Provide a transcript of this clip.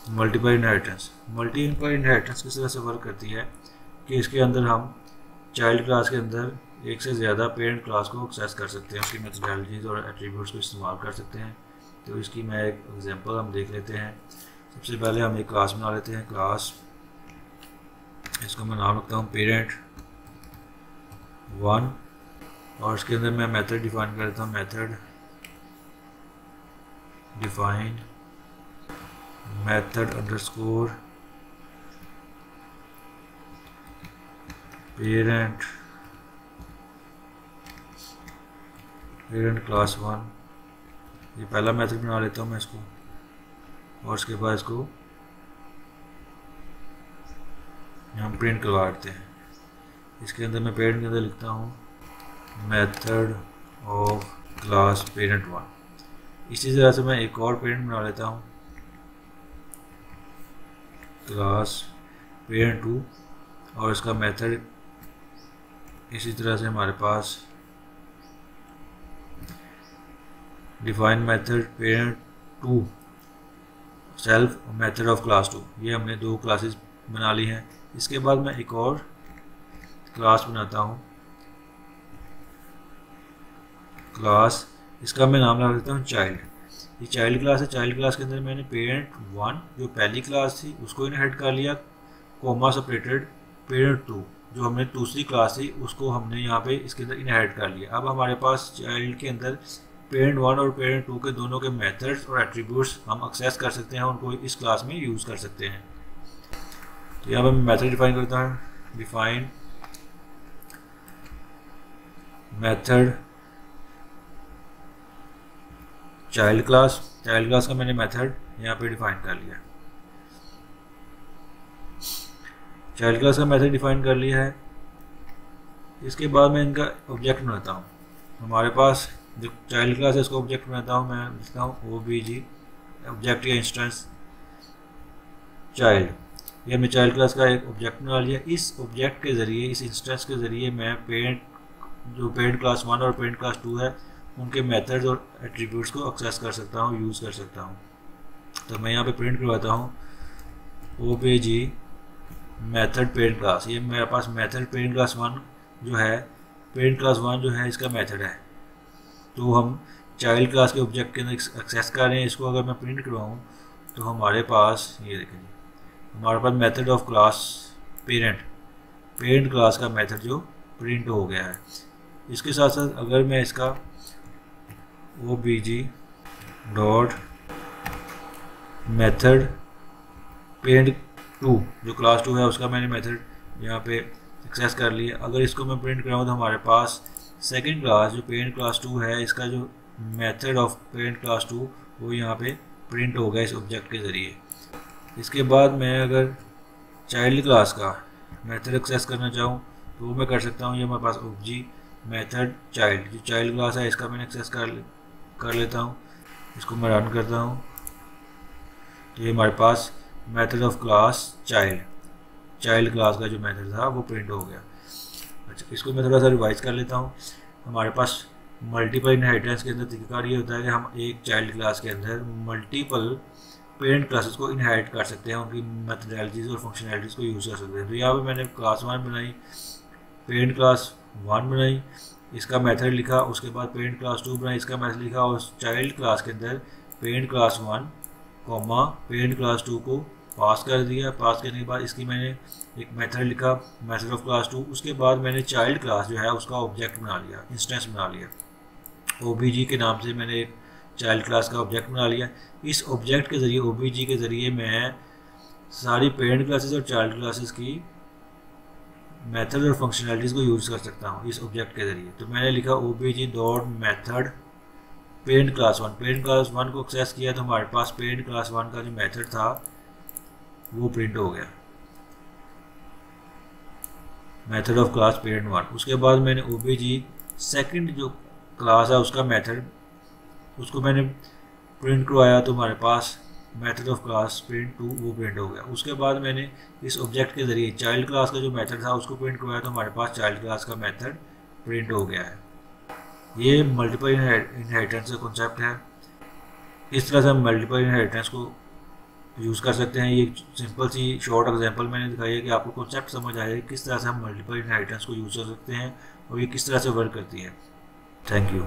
Multiple inheritance किस तरह से वर्क करती है कि इसके अंदर हम चाइल्ड क्लास के अंदर एक से ज़्यादा पेरेंट क्लास को एक्सेस कर सकते हैं, उसकी मेथडोलॉजीज और एट्रीब्यूट्स को इस्तेमाल कर सकते हैं। तो इसकी मैं एक एग्जांपल हम देख लेते हैं। सबसे पहले हम एक क्लास बना लेते हैं, क्लास, इसको मैं नाम रखता हूँ पेरेंट 1 और इसके अंदर मैं मेथड डिफाइन कर देता हूँ, method define method underscore parent class 1। ये पहला मेथड बना लेता हूँ मैं इसको, और उसके बाद इसको हम प्रिंट करवा देते हैं। इसके अंदर मैं पेरेंट के अंदर लिखता हूँ मेथड ऑफ क्लास पेरेंट 1। इसी तरह से मैं एक और पेरेंट बना लेता हूँ, क्लास पेरेंट 2, और इसका मेथड इसी तरह से हमारे पास define method parent 2 self method of class 2। ये हमने दो क्लासेस बना ली हैं। इसके बाद मैं एक और क्लास बनाता हूँ, क्लास, इसका मैं नाम लगा देता हूँ चाइल्ड। ये चाइल्ड क्लास है। चाइल्ड क्लास के अंदर मैंने पेरेंट 1 जो पहली क्लास थी उसको इनहेरिट कर लिया, कोमा सेपरेटेड पेरेंट 2 जो हमने दूसरी क्लास थी उसको हमने यहाँ पे इसके अंदर इनहेरिट कर लिया। अब हमारे पास चाइल्ड के अंदर पेरेंट 1 और पेरेंट 2 के दोनों के मेथड्स और एट्रीब्यूट्स हम एक्सेस कर सकते हैं, उनको इस क्लास में यूज़ कर सकते हैं। तो यहाँ पर मैं मेथड डिफाइन करता हूँ, डिफाइन मेथड चाइल्ड क्लास का मैंने मेथड यहाँ पे डिफाइन कर लिया। चाइल्ड क्लास का मेथड डिफाइन कर लिया है। इसके बाद मैं इनका ऑब्जेक्ट बनाता हूँ। हमारे पास जो चाइल्ड क्लास है इसको ऑब्जेक्ट बनाता हूँ, मैं लिखता हूँ OBJ ऑब्जेक्ट या इंस्टेंस चाइल्ड। ये हमने चाइल्ड क्लास का एक ऑब्जेक्ट बना लिया। इस ऑब्जेक्ट के ज़रिए, इस इंस्टेंस के ज़रिए मैं पेरेंट क्लास 1 और पेरेंट क्लास 2 है उनके मेथड्स और एट्रीब्यूट्स को एक्सेस कर सकता हूँ, यूज़ कर सकता हूँ। तो मैं यहाँ पे प्रिंट करवाता हूँ OBJ मेथड पेरेंट क्लास। ये मेरे पास मेथड पेरेंट क्लास 1 जो है, पेरेंट क्लास 1 जो है इसका मेथड है। तो हम चाइल्ड क्लास के ऑब्जेक्ट के अंदर एक्सेस कर रहे हैं। इसको अगर मैं प्रिंट करवाऊँ तो हमारे पास ये देखें, हमारे पास method of class parent class का मेथड जो प्रिंट हो गया है। इसके साथ साथ अगर मैं इसका OBJ डॉट मेथड पेरेंट 2 जो क्लास 2 है उसका मैंने मेथड यहाँ पे एक्सेस कर लिया। अगर इसको मैं प्रिंट कराऊँ तो हमारे पास सेकंड क्लास जो पेरेंट क्लास 2 है इसका जो मेथड ऑफ पेरेंट क्लास 2 वो यहाँ पे प्रिंट हो गया इस ऑब्जेक्ट के ज़रिए। इसके बाद मैं अगर चाइल्ड क्लास का मेथड एक्सेस करना चाहूँ तो वो मैं कर सकता हूँ। ये हमारे पास OBJ मेथड चाइल्ड जो चाइल्ड क्लास है इसका मैंने एक्सेस कर लेता हूँ। इसको मैं रन करता हूँ तो ये हमारे पास method of class child class का जो मेथड था वो प्रिंट हो गया। अच्छा, इसको मैं थोड़ा सा रिवाइज कर लेता हूँ। हमारे पास मल्टीपल इनहेरिटेंस के अंदर तरीका ये होता है कि हम एक चाइल्ड क्लास के अंदर मल्टीपल पेरेंट क्लासेस को इनहेरिट कर सकते हैं, उनकी मेथडोलॉजीज और फंक्शनैलिटीज़ को यूज़ कर सकते हैं। तो यहाँ पे मैंने क्लास 1 बनाई, पेरेंट क्लास 1 बनाई, इसका मेथड लिखा, उसके बाद पेरेंट क्लास 2 बनाई, इसका मेथड लिखा, और चाइल्ड क्लास के अंदर parent class 1 comma parent class 2 को पास कर दिया। पास करने के बाद इसकी मैंने एक मेथड लिखा, मेथड ऑफ क्लास 2। उसके बाद मैंने चाइल्ड क्लास जो है उसका ऑब्जेक्ट बना लिया, इंस्टेंस बना लिया। OBJ के नाम से मैंने एक चाइल्ड क्लास का ऑब्जेक्ट बना लिया। इस ऑब्जेक्ट के ज़रिए, OBJ के ज़रिए मैं सारी पेरेंट क्लासेस और चाइल्ड क्लासेस की मेथड और फंक्शनैलिटीज़ को यूज़ कर सकता हूँ इस ऑब्जेक्ट के ज़रिए। तो मैंने लिखा OBJ dot method parent class 1 को एक्सेस किया तो हमारे पास पेरेंट क्लास 1 का जो मेथड था वो प्रिंट हो गया, मेथड ऑफ क्लास पेरेंट 1। उसके बाद मैंने OBJ सेकंड जो क्लास है उसका मेथड, उसको मैंने प्रिंट करवाया तो हमारे पास मेथड ऑफ क्लास पेरेंट 2 वो प्रिंट हो गया। उसके बाद मैंने इस ऑब्जेक्ट के ज़रिए चाइल्ड क्लास का जो मेथड था उसको प्रिंट करवाया तो हमारे पास चाइल्ड क्लास का मेथड प्रिंट हो गया है। ये मल्टीपल इनहेरिटेंस का कॉन्सेप्ट है। इस तरह से हम मल्टीपल इनहेरिटेंस को यूज़ कर सकते हैं। ये सिंपल सी शॉर्ट एग्जांपल मैंने दिखाई है कि आपको कॉन्सेप्ट समझ आया है किस तरह से हम मल्टीपल इनहेरिटेंस को यूज़ कर सकते हैं और ये किस तरह से वर्क करती है। Thank you.